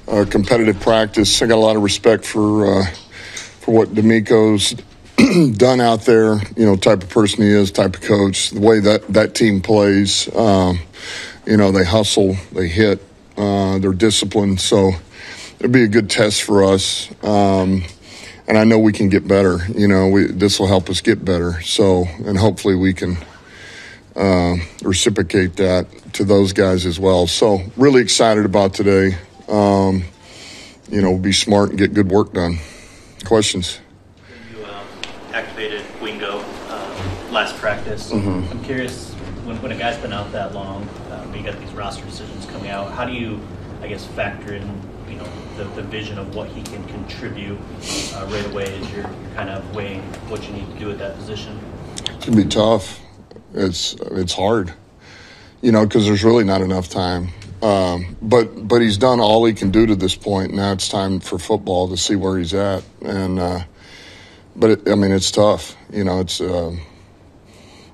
competitive practice. I got a lot of respect for what DeMeco's done out there, type of person he is, type of coach, the way that team plays. They hustle, they hit, they're disciplined. So it'll be a good test for us. And I know we can get better. This will help us get better. So, and hopefully we can reciprocate that to those guys as well. So really excited about today. Be smart and get good work done. Questions? You activated Wingo last practice. Mm-hmm. I'm curious, when a guy's been out that long, you got these roster decisions coming out, how do you, factor in, the vision of what he can contribute right away as you're kind of weighing what you need to do at that position? It's going to be tough. It's hard, because there's really not enough time. But he's done all he can do to this point. Now it's time for football to see where he's at. And it's tough.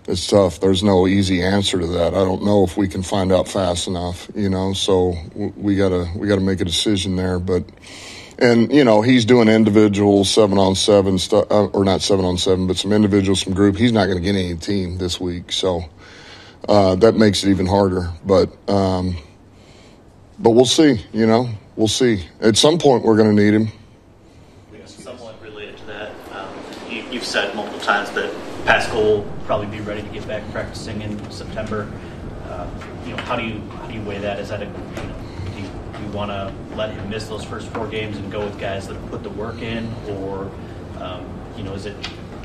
It's tough. There's no easy answer to that. I don't know if we can find out fast enough. So we gotta make a decision there. But he's doing individual 7-on-7 stuff, or not 7-on-7, but some individual, some group. He's not going to get any team this week, so that makes it even harder. But we'll see. We'll see. At some point, we're going to need him. Somewhat related to that, you've said multiple times that Pascal will probably be ready to get back practicing in September. How do you weigh that? Is that do you want to let him miss those first 4 games and go with guys that have put the work in, or is it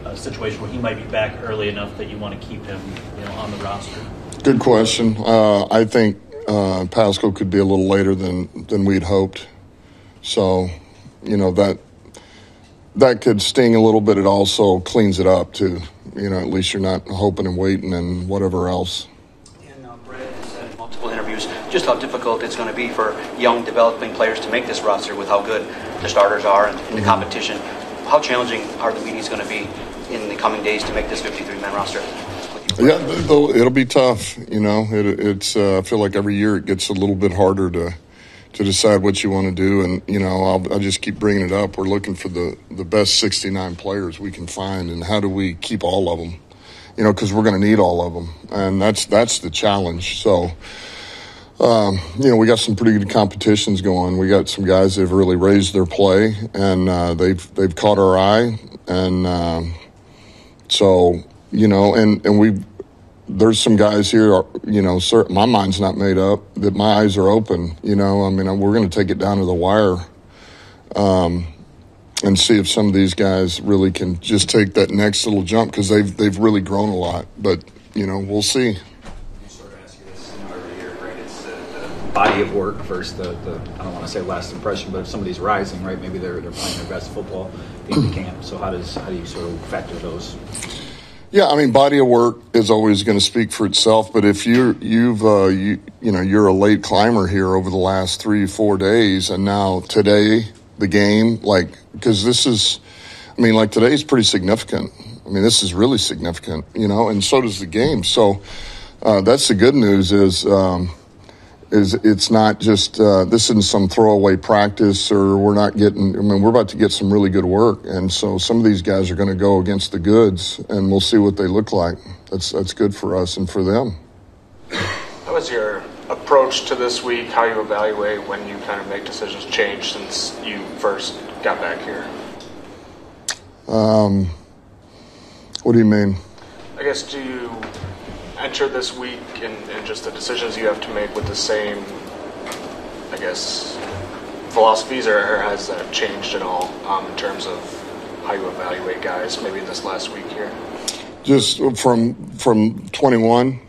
a situation where he might be back early enough that you want to keep him on the roster? Good question. I think Pascal could be a little later than we'd hoped. So, that could sting a little bit. It also cleans it up too. At least you're not hoping and waiting and whatever else. And Brett has said in multiple interviews just how difficult it's going to be for young developing players to make this roster with how good the starters are in the competition. How challenging are the meetings going to be in the coming days to make this 53-man roster? Yeah, it'll be tough. It's I feel like every year it gets a little bit harder to decide what you want to do. And, I'll just keep bringing it up. We're looking for the best 69 players we can find, and how do we keep all of them? Because we're going to need all of them. And that's the challenge. So, we got some pretty good competitions going. We got some guys that have really raised their play, and they've caught our eye. And there's some guys here, my mind's not made up, that my eyes are open, we're going to take it down to the wire and see if some of these guys really can just take that next little jump, because they've really grown a lot. But, we'll see. You sort of ask you this every year, right? It's the body of work versus the I don't want to say last impression, but if somebody's rising, right, maybe they're playing their best football in the camp. So how do you sort of factor those? Yeah, body of work is always going to speak for itself. But if you're a late climber here over the last 3-4 days, and now today the game, because this is, today's pretty significant. This is really significant, and so does the game. So that's the good news is it's not just this isn't some throwaway practice, or we're not getting. We're about to get some really good work, and so some of these guys are going to go against the goods, and we'll see what they look like. That's good for us and for them. How was your approach to this week? How you evaluate when you kind of make decisions change since you first got back here? What do you mean? I guess, do you enter this week and just the decisions you have to make with the same, philosophies, or has that changed at all in terms of how you evaluate guys maybe in this last week here? Just from 21,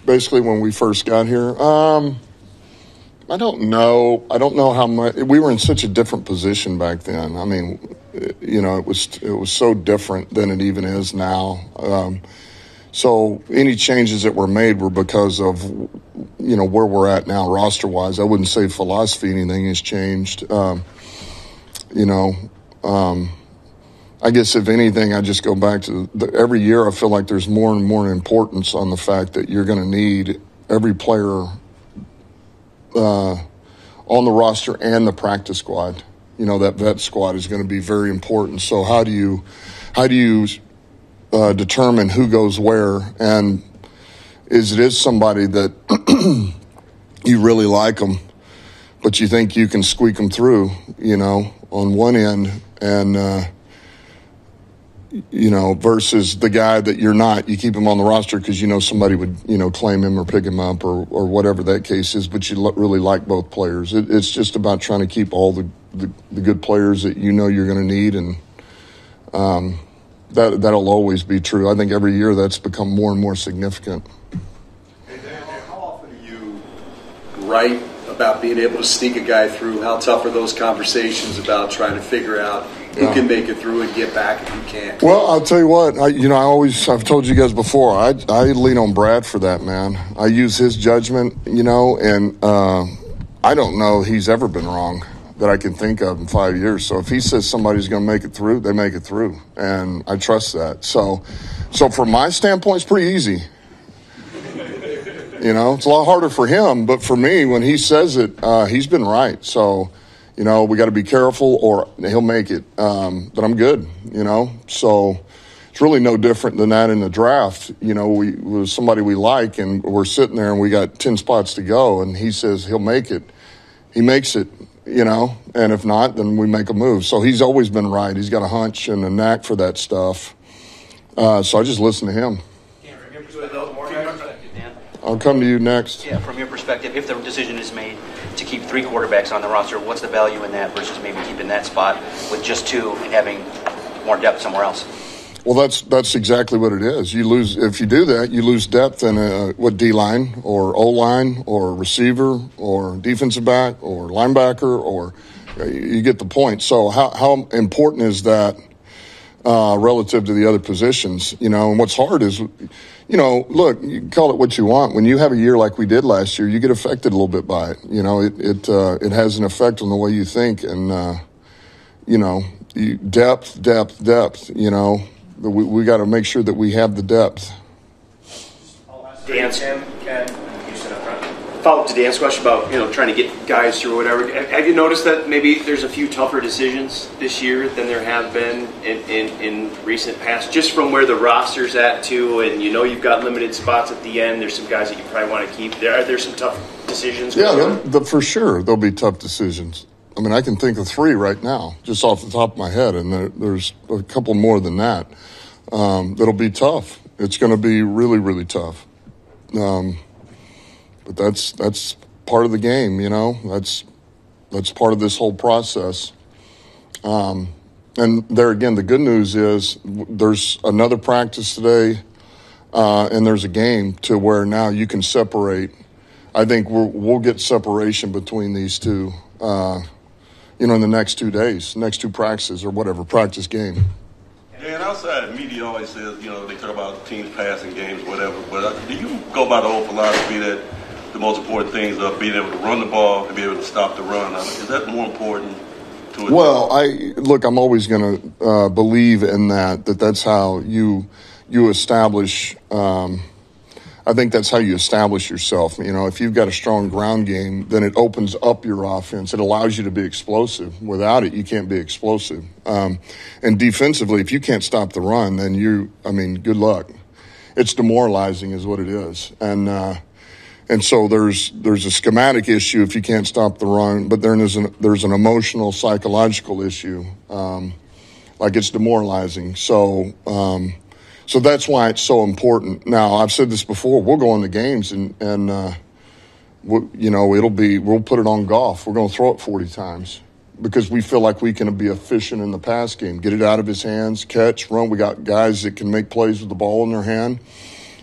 basically when we first got here. I don't know how much. We were in such a different position back then. It was so different than it even is now. So any changes that were made were because of, where we're at now roster-wise. I wouldn't say philosophy, anything has changed. I guess if anything, I just go back to every year I feel like there's more and more importance on the fact that you're going to need every player on the roster and the practice squad. That vet squad is going to be very important. So how do you determine who goes where, and is somebody that you really like them, but you think you can squeak them through, on one end, and versus the guy that you're not. You keep him on the roster because somebody would claim him or pick him up or whatever that case is, but you really like both players. It's just about trying to keep all the good players that you're going to need, and that'll always be true. I think every year that's become more and more significant. Hey, Dan, how often do you write about being able to sneak a guy through? How tough are those conversations about trying to figure out who can make it through and get back and who can't? Well, I'll tell you what. I've told you guys before. I lean on Brad for that, man. I use his judgment, and I don't know he's ever been wrong that I can think of in 5 years. So if he says somebody's going to make it through, they make it through, and I trust that. So from my standpoint, it's pretty easy. It's a lot harder for him, but for me, when he says it, he's been right. So, we got to be careful, or he'll make it. But I'm good, So it's really no different than that in the draft. We was somebody we like, and we're sitting there, and we got 10 spots to go, and he says he'll make it. He makes it, and if not, then we make a move. So he's always been right. He's got a hunch and a knack for that stuff. So I just listen to him. I'll come to you next. Yeah, from your perspective, if the decision is made to keep 3 quarterbacks on the roster, what's the value in that versus maybe keeping that spot with just 2 and having more depth somewhere else? Well, that's exactly what it is. You lose if you do that. You lose depth in D-line or O-line or receiver or defensive back or linebacker, or you get the point. So how important is that relative to the other positions? And what's hard is, look, you can call it what you want. When you have a year like we did last year, you get affected a little bit by it. It has an effect on the way you think, and depth. We got to make sure that we have the depth. Dan's follow up to Dan's question about trying to get guys through whatever. Have you noticed that maybe there's a few tougher decisions this year than there have been in recent past, just from where the roster's at too, and you've got limited spots at the end. There's some guys that you probably want to keep. Are there some tough decisions? Yeah, for sure there'll be tough decisions. I mean, I can think of 3 right now, just off the top of my head, and there's a couple more than that. That'll be tough. It's going to be really, really tough. But that's part of the game, That's part of this whole process. And there again, the good news is there's another practice today, and there's a game to where now you can separate. I think we'll get separation between these two. In the next 2 days, next 2 practices or whatever, practice game. Dan, outside the media always says, they talk about teams passing games, whatever, but do you go by the old philosophy that the most important things are being able to run the ball and be able to stop the run? Is that more important to it? Well, I'm always going to believe in that's how you establish I think that's how you establish yourself. If you've got a strong ground game, then it opens up your offense. It allows you to be explosive. Without it, you can't be explosive. And defensively, if you can't stop the run, then good luck. It's demoralizing is what it is. And so there's a schematic issue if you can't stop the run, but then there's an emotional, psychological issue. Like it's demoralizing. So that's why it's so important. Now, I've said this before. We'll go into games and we'll put it on Goff. We're going to throw it 40 times because we feel like we can be efficient in the pass game, get it out of his hands, catch, run. We got guys that can make plays with the ball in their hand,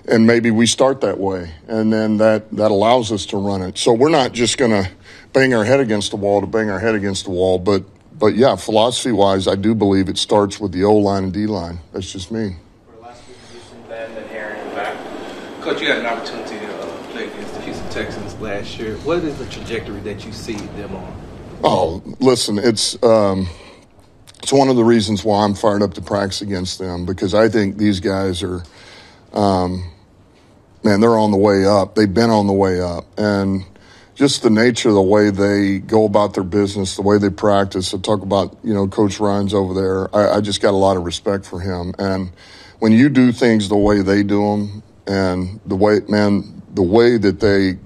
and maybe we start that way, and then that allows us to run it. So we're not just going to bang our head against the wall to bang our head against the wall, but yeah, philosophy-wise, I do believe it starts with the O-line and D-line. That's just me. Coach, you had an opportunity to play against the Houston Texans last year. What is the trajectory that you see them on? Oh, listen, it's one of the reasons why I'm fired up to practice against them, because I think these guys are, they're on the way up. They've been on the way up. And, just the nature of the way they go about their business, the way they practice. I talk about, Coach Ryans over there. I just got a lot of respect for him. And when you do things the way they do them, and the way that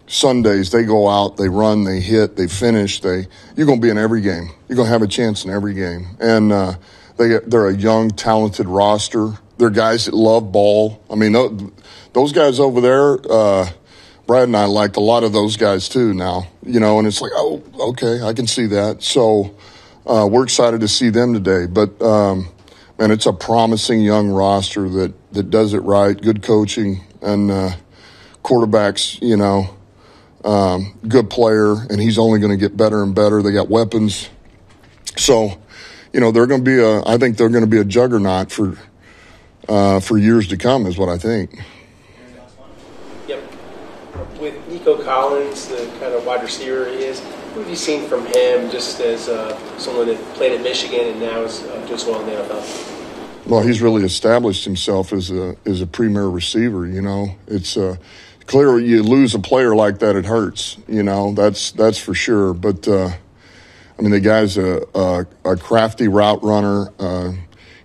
Sundays they go out, they run, they hit, they finish. You're going to be in every game. You're going to have a chance in every game. And they're a young, talented roster. They're guys that love ball. I mean, those guys over there. Brad and I like a lot of those guys too now, and it's like, oh, okay, I can see that. So we're excited to see them today. But, man, it's a promising young roster that does it right, good coaching, and quarterback's, good player, and he's only going to get better and better. They got weapons. So, they're going to be I think they're going to be a juggernaut for years to come is what I think. With Nico Collins, the kind of wide receiver he is, what have you seen from him just as someone that played at Michigan and now is doing so well in the NFL? Well, he's really established himself as a premier receiver. It's clear you lose a player like that, it hurts. That's for sure. But the guy's a crafty route runner.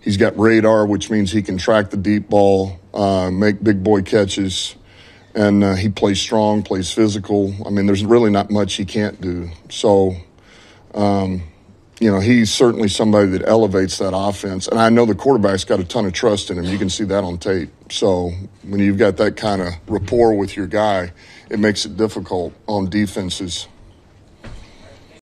He's got radar, which means he can track the deep ball, make big boy catches. And he plays strong, plays physical. There's really not much he can't do. So, he's certainly somebody that elevates that offense. And I know the quarterback's got a ton of trust in him. You can see that on tape. So when you've got that kind of rapport with your guy, it makes it difficult on defenses.